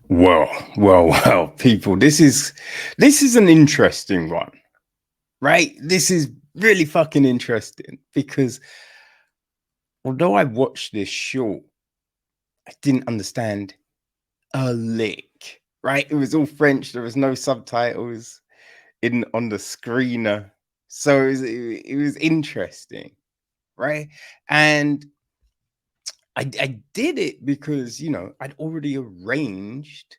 Well, people. This is an interesting one, right? This is really fucking interesting because although I watched this short, I didn't understand a lick. Right? It was all French. There was no subtitles in on the screener, so it was interesting, right? And I did it because I'd already arranged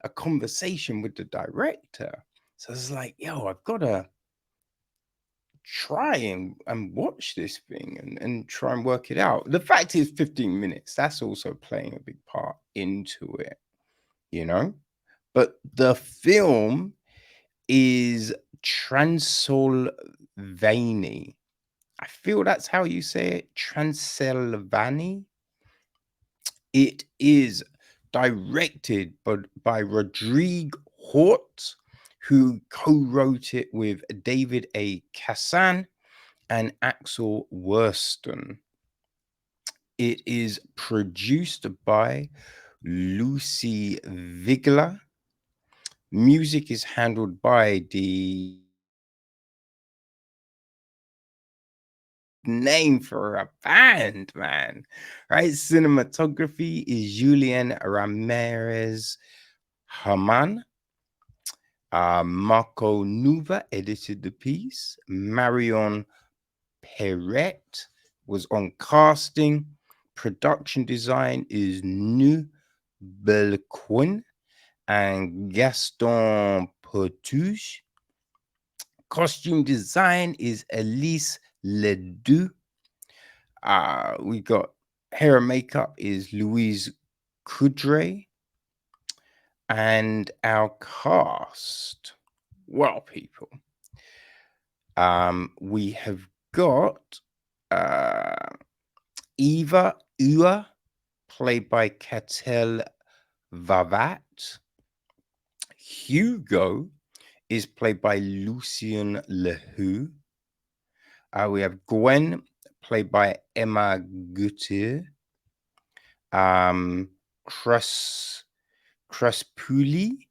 a conversation with the director. So it's like, yo, I've got to try and watch this thing and try and work it out. The fact is 15 minutes, that's also playing a big part into it, you know? But the film is Transylvanie. I feel that's how you say it. Transylvanie. It is directed by Rodrigue Huart, who co-wrote it with David A. Cassan and Axel Würsten. It is produced by Lucy Vigler. Music is handled by the name for a band, man. Right? Cinematography is Julian Ramirez Herman. Marco Nuva edited the piece. Marion Perret was on casting. Production design is Nu Belquin and Gaston Potouche. Costume design is Elise Ledoux. We got hair and makeup is Louise Coudray. And our cast, well, people, we have got Eva Ua, played by Katell Varvat. Hugo is played by Lucien Le Ho. We have Gwen, played by Emma Gutier. Crespuli,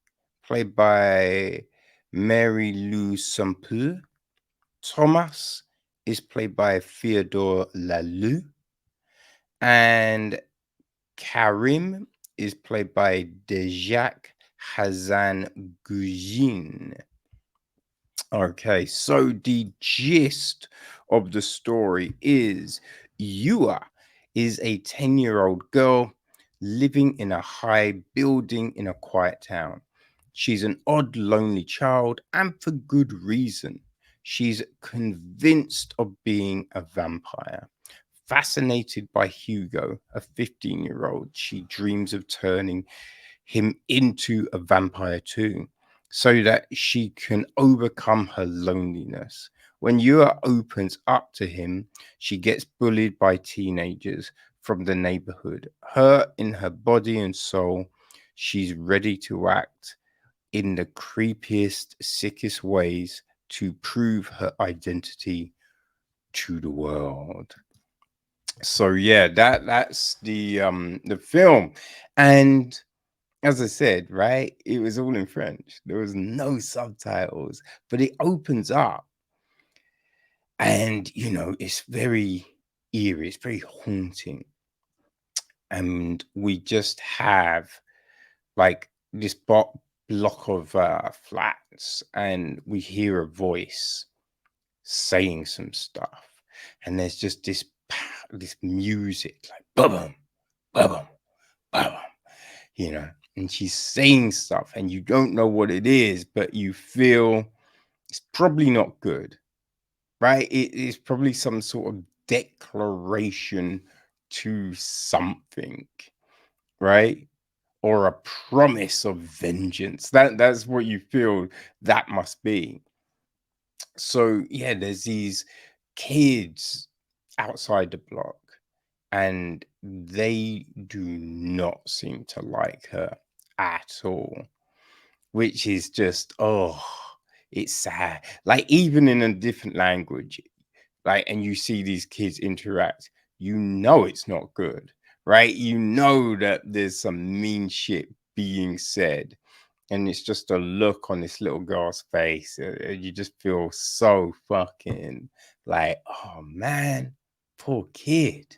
played by Mary Lou Sample. Thomas is played by Theodore Laloux. And Karim is played by Dejac Hazan-Guéguin. Okay, so the gist of the story is Yua is a 10-year-old girl living in a high building in a quiet town. She's an odd, lonely child, and for good reason. She's convinced of being a vampire. Fascinated by Hugo, a 15-year-old, she dreams of turning him into a vampire too, so that she can overcome her loneliness. When Yua opens up to him, she gets bullied by teenagers from the neighborhood. Hurt in her body and soul, she's ready to act in the creepiest, sickest ways to prove her identity to the world. So yeah, that's the film. And as I said, right, it was all in French. There was no subtitles, but it opens up and it's very eerie, it's very haunting. And we just have like this block of flats, and we hear a voice saying some stuff, and there's just this music like boom, boom, boom, and she's saying stuff, and you don't know what it is, but you feel it's probably not good, right? It is probably some sort of declaration to something, right? Or a promise of vengeance. That's what you feel that must be. So yeah, there's these kids outside the block, and they do not seem to like her at all, which is just, it's sad. Like, even in a different language, like, and you see these kids interact, it's not good, right? You know that there's some mean shit being said. And it's just a look on this little girl's face. You just feel so fucking like, oh man, poor kid,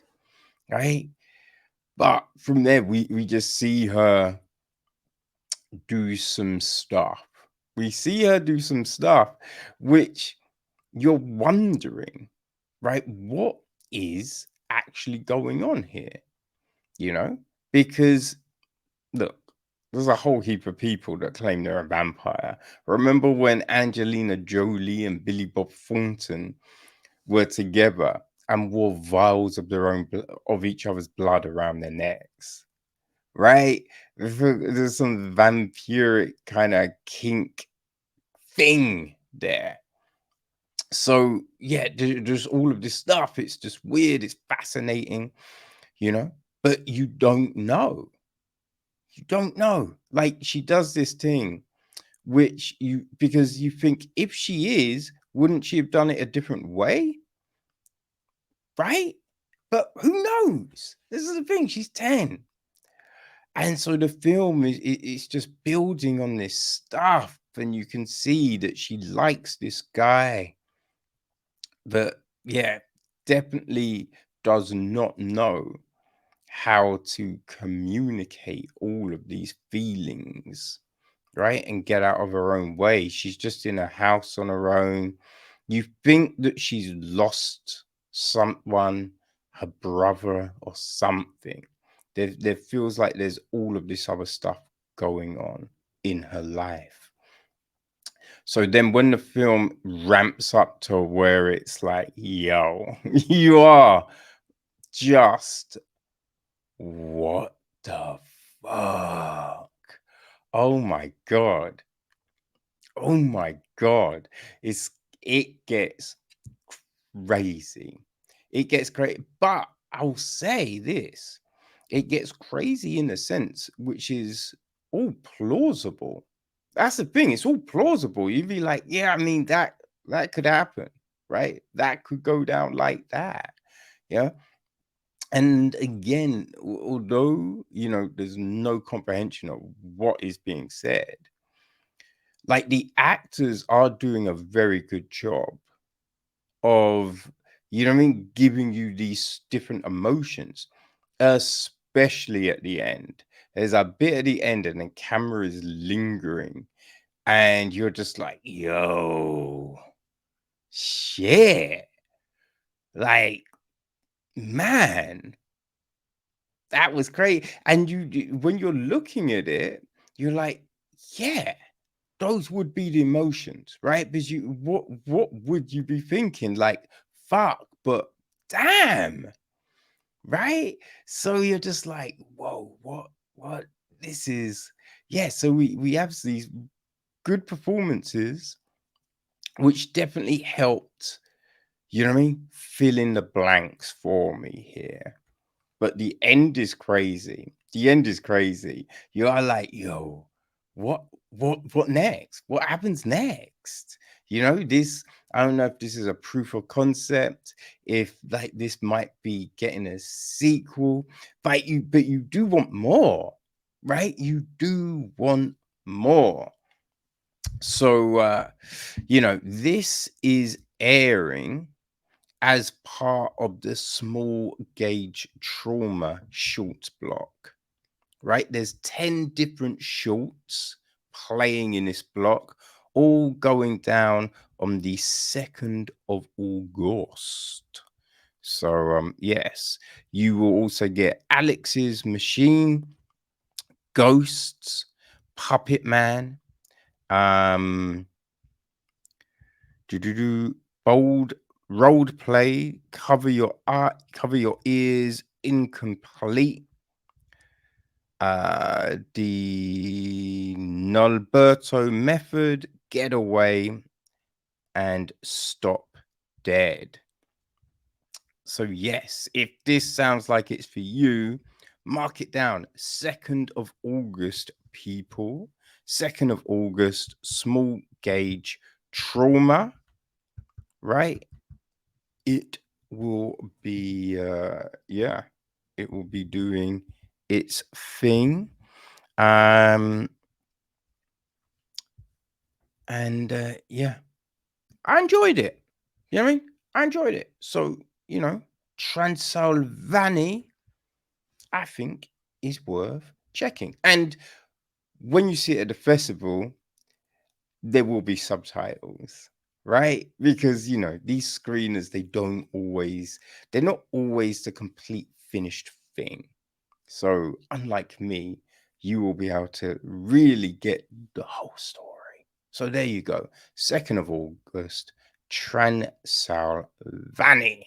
right? But from there, we just see her do some stuff. We see her do some stuff, which you're wondering, right? What is actually going on here? You know, because look, there's a whole heap of people that claim they're a vampire. Remember when Angelina Jolie and Billy Bob Thornton were together and wore vials of their own of each other's blood around their necks, right? There's some vampiric kind of kink thing there. So yeah, there's all of this stuff. It's just weird. It's fascinating, you know. But you don't know. You don't know. Like she does this thing, which you because you think if she is, wouldn't she have done it a different way, right? But who knows? This is the thing. She's 10. And so the film it's just building on this stuff, and you can see that she likes this guy that, yeah, definitely does not know how to communicate all of these feelings, right? And get out of her own way. She's just in a house on her own. You think that she's lost someone, her brother or something. There feels like there's all of this other stuff going on in her life. So then when the film ramps up to where it's like, yo, you are just what the fuck? Oh my god. Oh my god. It gets crazy. It gets crazy. But I'll say this. It gets crazy in a sense which is all plausible. That's the thing. It's all plausible. You'd be like, yeah, I mean that could happen, right? That could go down like that. Yeah. And again, although there's no comprehension of what is being said, like the actors are doing a very good job of, what I mean, giving you these different emotions, especially at the end. There's a bit at the end, and the camera is lingering, and you're just like, yo, shit. Like, man, that was great. And when you're looking at it, you're like, yeah, those would be the emotions, right? Because what would you be thinking? Like, fuck, but damn, right? So you're just like, whoa, what? This is, yeah. So we have these good performances, which definitely helped. You know what I mean? Fill in the blanks for me here. But the end is crazy. The end is crazy. You are like, yo, what next? What happens next? This, I don't know if this is a proof of concept, if like this might be getting a sequel, but you do want more, right? You do want more. So this is airing as part of the small gauge trauma short block, right? There's 10 different shorts playing in this block, all going down on the 2nd of August. So, yes, you will also get Alex's Machine, Ghosts, Puppet Man, um, bold road play, cover your art, cover your ears, incomplete. The Nolberto method, getaway, and stop dead. So yes, if this sounds like it's for you, mark it down. 2nd of August, people. 2nd of August, small gauge trauma, right? It will be it will be doing its thing. Um, and yeah, I enjoyed it. You know what I mean? I enjoyed it. So, Transylvanie, I think, is worth checking. And when you see it at the festival, there will be subtitles, right? Because these screeners, they're not always the complete finished thing. So unlike me, you will be able to really get the whole story. So there you go. 2nd of August, Transylvanie.